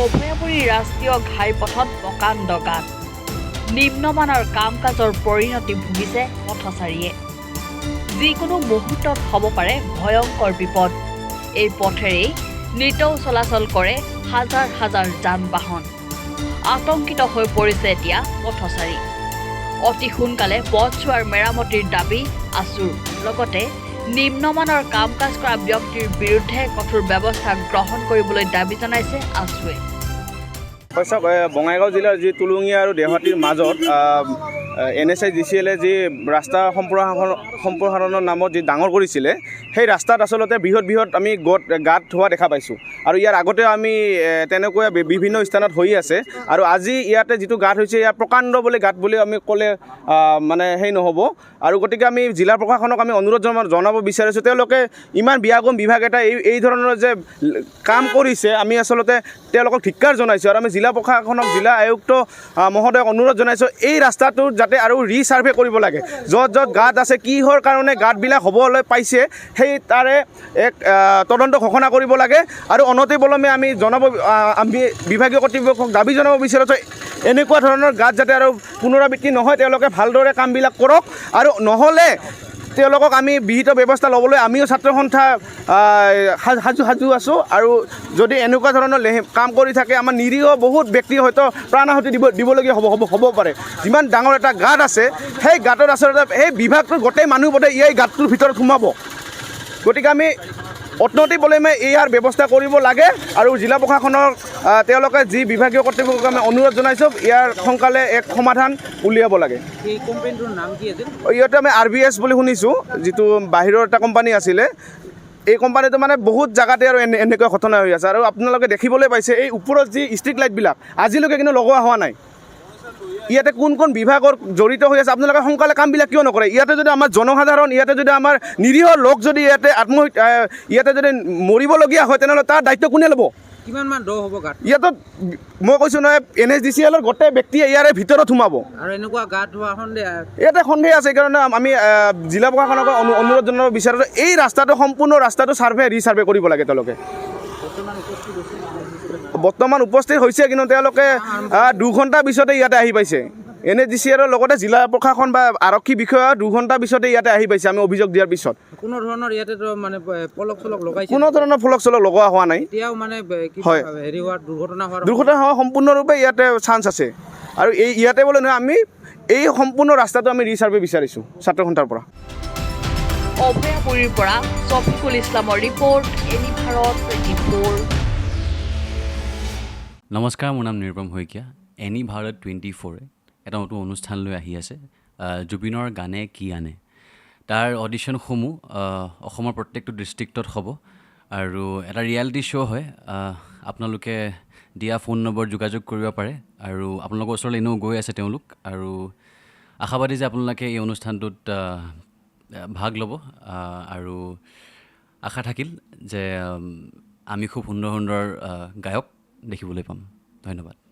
অভয়াপুৰী ৰাষ্ট্ৰীয় ঘাইপথত প্ৰকাণ্ড গাঁত নিম্নমানৰ কাম কাজৰ পৰিণতি ভুগিছে পথচাৰীয়ে যিকোনো মুহূৰ্তত হ'ব পাৰে ভয়ংকৰ বিপদ এই পথেৰেই নিতৌ চলাচল কৰে হাজাৰ হাজাৰ যান বাহন আতংকিত হৈ পৰিছে এতিয়া পথচাৰী অতি সোনকালে পথছোৱাৰ মেৰামতিৰ দাবী আছুৰ লগতে নিম্নমানৰ কাম কাজ কৰা ব্যক্তিৰ বিৰুদ্ধে কঠোৰ ব্যৱস্থা গ্ৰহণ কৰিবলৈ দাবী জনাইছে আছুৱে বঙাইগাঁও জিলাৰ যি তুলুঙীয়া আৰু দেহাতীৰ মাজত NSIGCL যি ৰাস্তা সম্প্ৰসাৰণৰ নামত যি ডাঙৰ কৰিছিলে সেই ৰাস্তাত আচলতে বৃহৎ আমি গাঁত হোৱা দেখা পাইছোঁ আৰু ইয়াৰ আগতে আমি তেনেকৈ বিভিন্ন স্থানত হৈ আছে আৰু আজি ইয়াতে যিটো গাঁত হৈছে ইয়াৰ প্ৰকাণ্ড বুলি গাঁত বুলি আমি ক'লে মানে সেই নহ'ব আৰু গতিকে আমি জিলা প্ৰশাসনক আমি অনুৰোধ জনাব বিচাৰিছোঁ তেওঁলোকে ইমান বিয়াগম বিভাগ এটা এই ধৰণৰ যে কাম কৰিছে আমি আচলতে তেওঁলোকক ধিক্কাৰ জনাইছোঁ আৰু আমি জিলা প্ৰশাসনক জিলা আয়ুক্ত মহোদয়ক অনুৰোধ জনাইছোঁ এই ৰাস্তাটোৰ যাতে আৰু ৰিচাৰ্ভে কৰিব লাগে য'ত গাঁত আছে কিহৰ কাৰণে গাঁতবিলাক হ'বলৈ পাইছে সেই তাৰে এক তদন্ত ঘোষণা কৰিব লাগে আৰু অনতিপলমে আমি বিভাগীয় কৰ্তৃপক্ষক দাবী জনাব বিচাৰিছোঁ এনেকুৱা ধৰণৰ গাঁত যাতে আৰু পুনৰাবৃত্তি নহয় তেওঁলোকে ভালদৰে কামবিলাক কৰক আৰু নহ'লে তেওঁলোকক আমি বিহিত ব্যৱস্থা ল'বলৈ আমিও ছাত্ৰ সন্থা সাজু আছোঁ আৰু যদি এনেকুৱা ধৰণৰ কাম কৰি থাকে আমাৰ নিৰীহ বহুত ব্যক্তি হয়তো প্ৰাণাহুতি দিবলগীয়া হ'ব পাৰে যিমান ডাঙৰ এটা গাঁত আছে সেই গাঁতত আচলতে সেই বিভাগটোৰ গোটেই মানুহ বোধে এই গাঁতটোৰ ভিতৰত সোমাব গতিকে আমি অনতিপলমে ইয়াৰ ব্যৱস্থা কৰিব লাগে আৰু জিলা প্ৰশাসনক তেওঁলোকে যি বিভাগীয় কৰ্তৃপক্ষক আমি অনুৰোধ জনাইছোঁ ইয়াৰ সোনকালে এক সমাধান উলিয়াব লাগে এই কোম্পানীটোৰ নাম কি আছিল ইয়াতে আমি RBS বুলি শুনিছোঁ যিটো বাহিৰৰ এটা কোম্পানী আছিলে এই কোম্পানীটো মানে বহুত জেগাতে আৰু এনেকুৱা ঘটনা হৈ আছে আৰু আপোনালোকে দেখিবলৈ পাইছে এই ওপৰত যি ষ্ট্ৰীট লাইটবিলাক আজিলৈকে কিন্তু লগোৱা হোৱা নাই ইয়াতে কোন বিভাগৰ জড়িত হৈ আছে আপোনালোকে সোনকালে কামবিলাক কিয় নকৰে ইয়াতে যদি আমাৰ জনসাধাৰণ ইয়াতে যদি আমাৰ নিৰীহ লোক যদি ইয়াতে যদি মৰিবলগীয়া হয় তেনেহ'লে তাৰ দায়িত্ব কোনে ল'ব কিমানমান দ হ'ব গাঁত ইয়াতো মই কৈছোঁ নহয় NSDCLৰ গোটেই ব্যক্তিয়ে ইয়াৰে ভিতৰত সোমাব আৰু এনেকুৱা গাঁত হোৱা ইয়াতে সন্দেহ আছে সেইকাৰণে আমি জিলা প্ৰশাসনক অনুৰোধ জনাব বিচাৰোঁ এই ৰাস্তাটো সম্পূৰ্ণ ৰাস্তাটো ৰিচাৰ্ভে কৰিব লাগে তেওঁলোকে বৰ্তমান উপস্থিত হৈছে কিন্তু তেওঁলোকে 2 ঘণ্টাৰ পিছতে ইয়াতে আহি পাইছে NSDCLৰ লগতে জিলা প্ৰশাসন বা আৰক্ষী বিষয়া 2 ঘণ্টাৰ পিছতে ইয়াতে আহি পাইছে আমি অভিযোগ দিয়াৰ পিছত কোনো ধৰণৰ ইয়াতে মানে ফলক লগাইছে কোনো ধৰণৰ ফলক লগোৱা হোৱা নাই এতিয়াও মানে হয় হেৰি হোৱাৰ দুৰ্ঘটনা হোৱাৰ সম্পূৰ্ণৰূপে ইয়াতে চান্স আছে আৰু ইয়াতে বোলে নহয় আমি এই সম্পূৰ্ণ ৰাস্তাটো আমি ৰিচাৰ্ভে বিচাৰিছোঁ ছাত্ৰ সন্থাৰ পৰা অভয়াপুৰীৰ পৰা শফিকুল ইছলামৰ ৰিপৰ্ট এনি ভাৰত 24 নমস্কাৰ মোৰ নাম নিৰুপম শইকীয়া এনি ভাৰত 24 এটা নতুন অনুষ্ঠান লৈ আহি আছে জুবিনৰ গানে কি আনে তাৰ অডিশ্যনসমূহ অসমৰ প্ৰত্যেকটো ডিষ্ট্ৰিক্টত হ'ব আৰু এটা ৰিয়েলিটি শ্ব' হয় আপোনালোকে দিয়া ফোন নম্বৰ যোগাযোগ কৰিব পাৰে আৰু আপোনালোকৰ ওচৰলৈ এনেও গৈ আছে তেওঁলোক আৰু আশাবাদী যে আপোনালোকে এই অনুষ্ঠানটোত ভাগ ল'ব আৰু আশা থাকিল যে আমি খুব সুন্দৰ গায়ক দেখিবলৈ পাম ধন্যবাদ